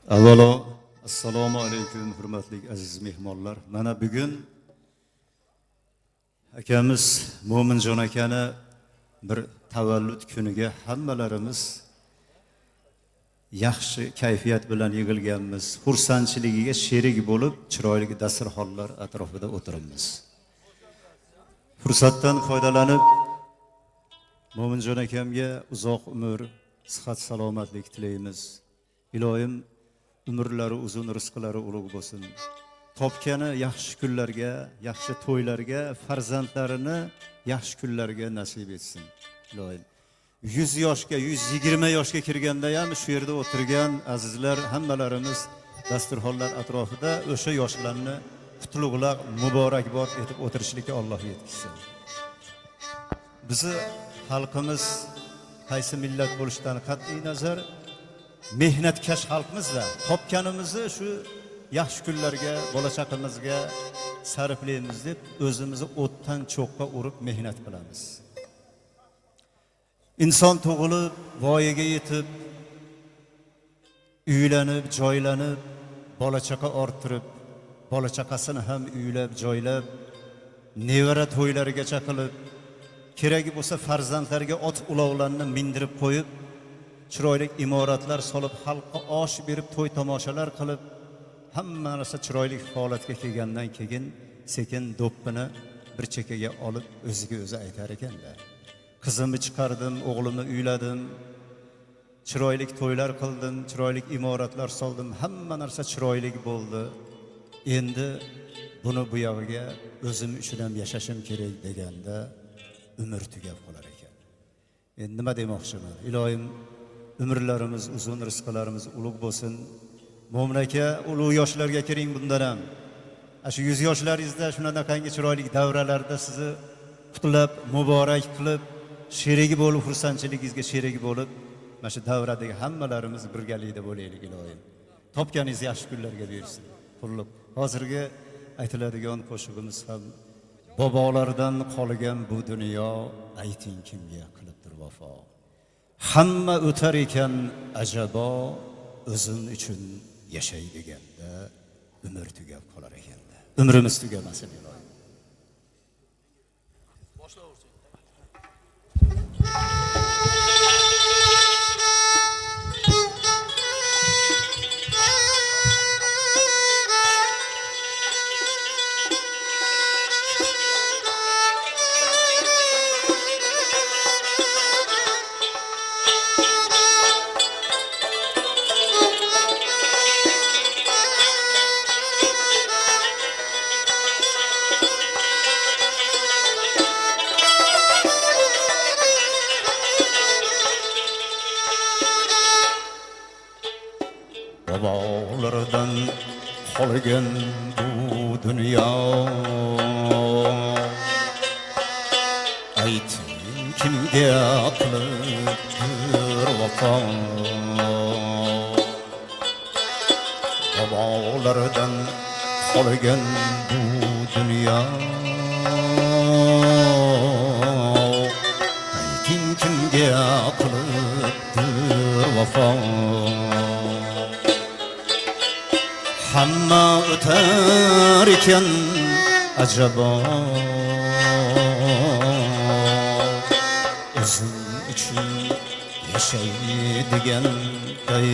Avvalo, assalomu alaykum hurmatli aziz mehmonlar. Mana bugun akamiz Mo'minjon akani bir tavallud kuniga hammalarimiz yaxshi kayfiyat bilan yig'ilganmiz. Xursandchiligiga sherik bo'lib, chiroyli dasturxonlar atrofida o'tiribmiz. Fursatdan foydalanib Mo'minjon akamga uzoq umr, sihat, salomatlik tilaymiz. Ilohim umrlari uzun, rizqlari ulug' bo'lsin. Topgani yaxshi kunlarga, yaxshi to'ylarga, farzandlarini yaxshi kunlarga nasib etsin. Ilohim 100 yoshga, 120 yoshga kirganda ham shu yerda o'tirgan azizlar hammalarimiz dasturxonlar atrofida o'sha yoshlarni qutlug'lar muborakbod etib o'tirishlikka Alloh yetkazsin. Bizi xalqimiz qaysi millat bo'lishidan qat'iy nazar mehnatkash xalqmizda topganimizni shu yaxshi kunlarga, bola chaqamizga sarflaymiz deb o'zimizni o'tdan cho'qqa urib mehnat qilamiz. Inson tug'ilib, voyaga yetib, uylanib, joylanib, bola chaqa orttirib, bola chaqasini ham uylab, joylab, nevara to'ylarigacha qilib, keragi bo'lsa farzandlarga ot ulovlarni mindirib qo'yib, chiroyli imoratlar solib, xalqqa osh berib, to'y tomoshalar qilib, hamma narsa chiroyli holatga kelgandan keyin sekin do'ppini bir chekkaga olib o'ziga o'zi aytar ekanda. Qizimni chiqardim, o'g'limni uyladim, chiroyli to'ylar qildim, chiroyli imoratlar soldim, hamma narsa chiroyli bo'ldi. Endi buni bu yog'iga o'zim uchun ham yashashim kerak deganda umr tugab qolar ekan. Endi nima demoqchiman? Ilohim umrlarimiz uzun, rizqlarimiz ulug' bo'lsin. Mo'min aka, ulug' yoshlarga kiring bundan ham. Shu 100 yoshlaringizda shunaqangi chiroyli davralarda sizni qutlab, muborak qilib, sherigi bo'lib, xursandchiligingizga sherigi bo'lib, mana shu davradagi hammalarimiz birgalikda bo'laylik ilohim. Topganingiz yaxshi kunlarga bersin. Qulluq. Hozirgi aytiladigan qo'shig'imiz ham bobolardan qolgan bu dunyo, ayting kimga qilibdir vafo. Hamma o'tar ekan ajabo, o'zim uchun yashay deganda umr tugab qolar ekanda. Umrimiz tugamasin ilohim. Babalardan qolgan bu dunyo, ayting kimga qilibdir vafo. Babalardan qolgan bu dunyo, ayting kimga qilibdir vafo. Hamma o'tar ekan ajabo, o'zim uchun yashay deganday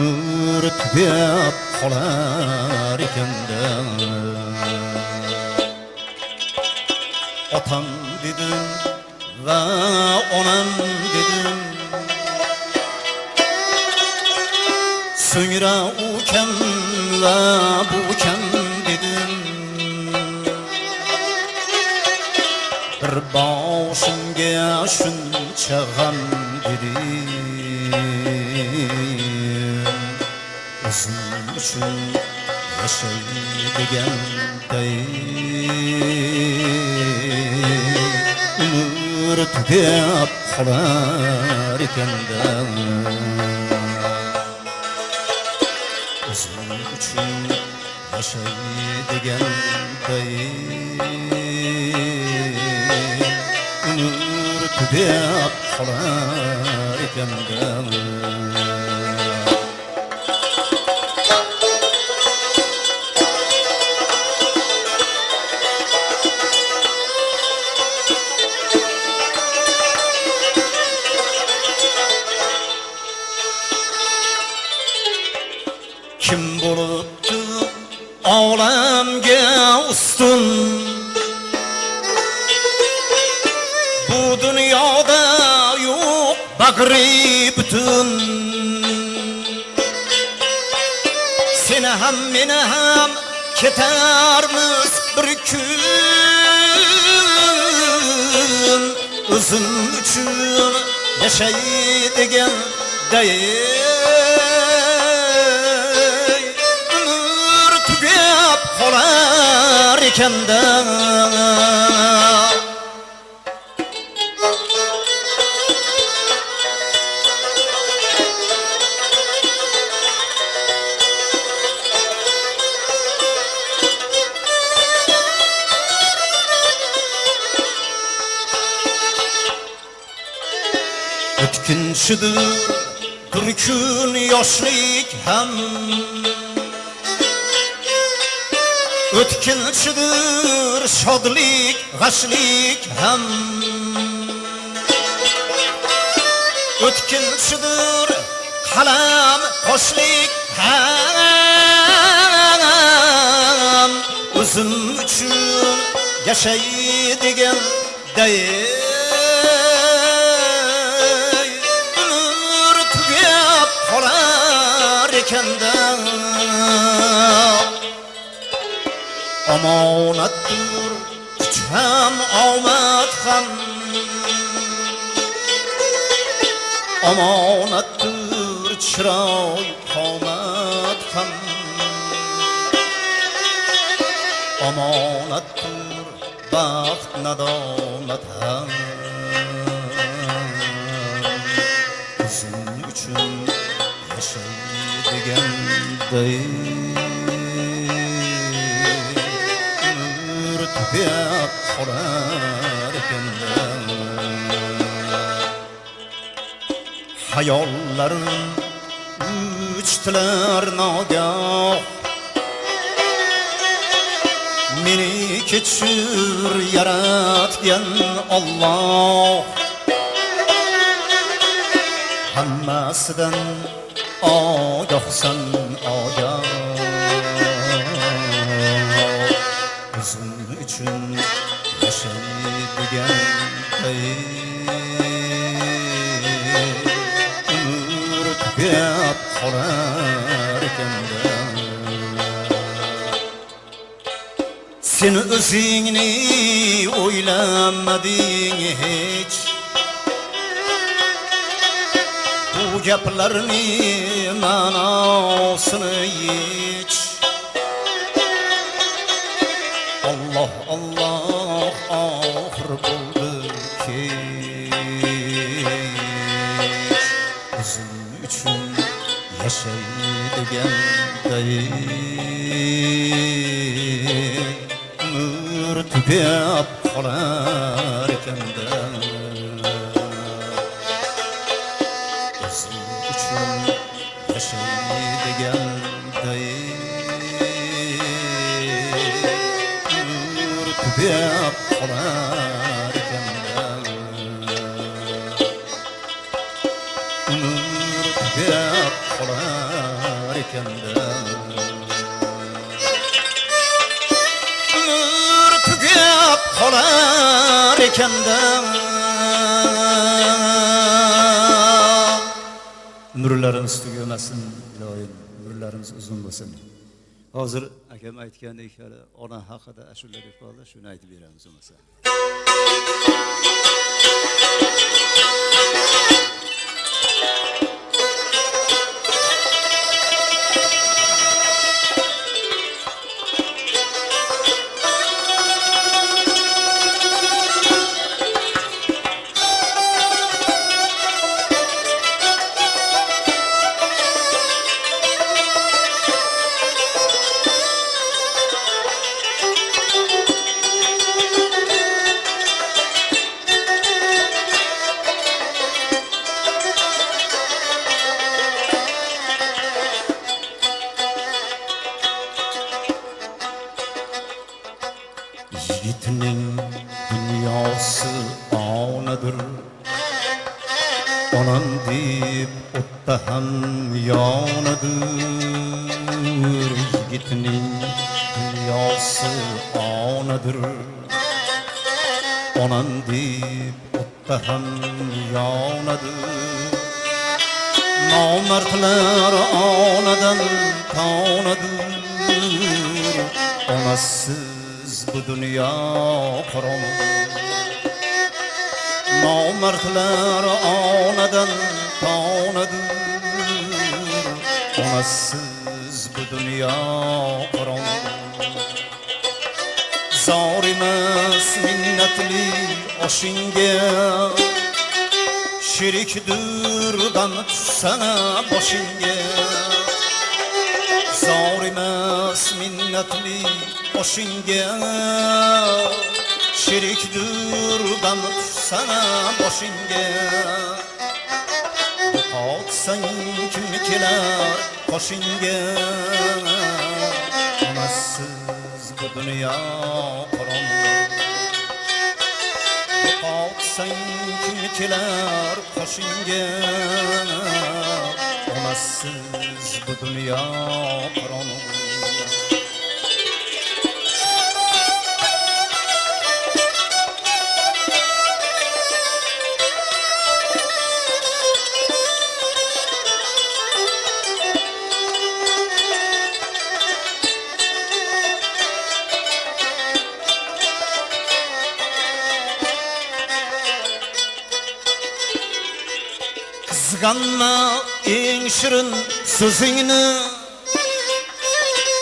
umr tugab qolar ekanda. Otam dedim va onam dedim, so'ngra u kam va bu kam dedim. Bir boshimga shuncha g'am dedim, o'zim uchun yashay deganday umr tugab qolar ekanda. O'zim uchun yashay deganday umr tügep qolar ekanda. Kim bo'libdi olamga ustun? Bu dunyoda yo'q bag'ri butun. Seni ham meni ham ketarmiz bir kun. O'zim uchun yashaydigan umr tugab qolar ekanda. O'tkinchidir bir kun yoshlik ham, o'tkinchidir shodlik g'ashlik ham, o'tkinchidir qalam qoshlik ham. O'zim uchun yashaydigan qolar ekanda. Omonatdir kuch ham omad ham, omonatdir chiroy qomat ham, omonatdir baxt nadomat ham. O'zim uchun yashaydiganday umr tugab qolar ekanda. Hayollarim uchtilar nogoh, meni kechir yaratgan Alloh. Hammasidan ogohsan ogoh. O'zim uchun yashaydiganday umr tugab qolar ekanda. Sen o'zingni o'ylamading hech, bu gaplarni ma'nosini yech. Allah Allah oxir bo'ldi kech. O'zim uchun yashaydiganday umr tugab qolar ekanda. O'zim uchun yashaydiganday umr tugab qolar ekanda. Umr tugab qolar ekanda. Umr tugab qolar ekanda. Umrlarimiz tugamasin iloyim, umrlarimiz uzun bo'lsin. Hozir akam aytgandek hali ona haqida ashula deb qoldi, shuni aytib beramiz bo'lmasa. Onam deyip o'tda ham yonadır, yigitning dunyosi onadir. Onam deyip o'tda ham yonadır, nomardlar onadan tonadır. Onasiz bu dunyo qorong'u, nomardlar onadan tonadır. Onasiz bu dunyo qorong'u, zor emas minnatli oshingga, sherikdir g'am tushsa boshingga. Zor emas minnatli oshingga, sherikdir g'am tushsa boshingga. Qotsang kim kelar qoshingga, onasiz bu dunyo qorong'u. Qotsang kim kelar qoshingga, onasiz bu dunyo qorong'u. Qizg'anma eng shirin so'zingni,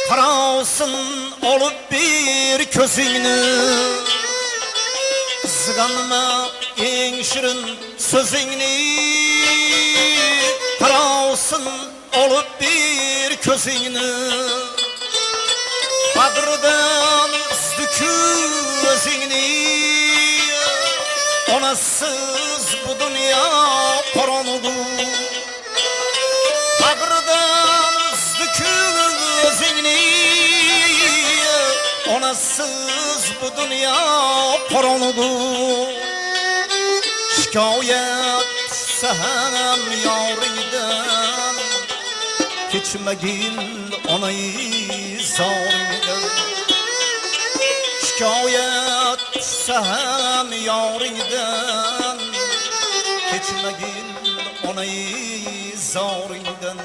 qarolsin olib bir ko'zingni. Qizg'anma eng shirin so'zingni, qarolsin olib bir ko'zingni. Bag'ridan uzdi ko'zingni, onasiz bu dunyo qorong'u. Bag'ridan uzdi ko'zingni, onasiz bu dunyo qorong'u. Shikoyat tushsa ham yoringdan, kechmagil onay zoringdan. Shikoyat tushsa ham yoringdan, kechmagil onay zoringdan.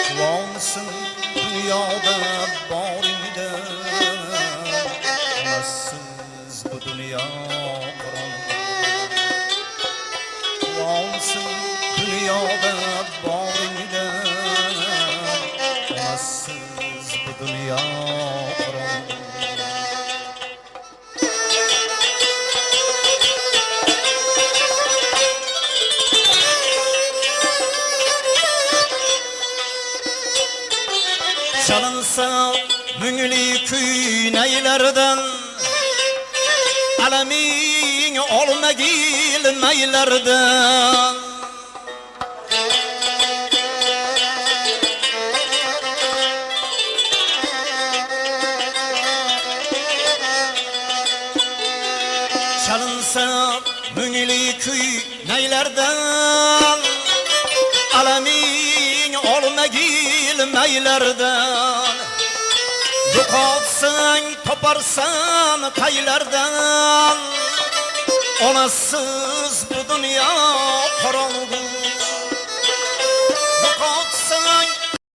Quvonsin dunyoda boringdan, onasiz bu dunyo qorong'u. Quvonsin dunyoda boringdan, onasiz bu dunyo qorong'u. Çalınsa müngli küyneylerden, alamin olmagil meylerden. Çalınsa müngli küyneylerden, alamin olmagil meylerden. Yo'qotsang toparsan qaylardan, onasiz bu dunyo qorong'u.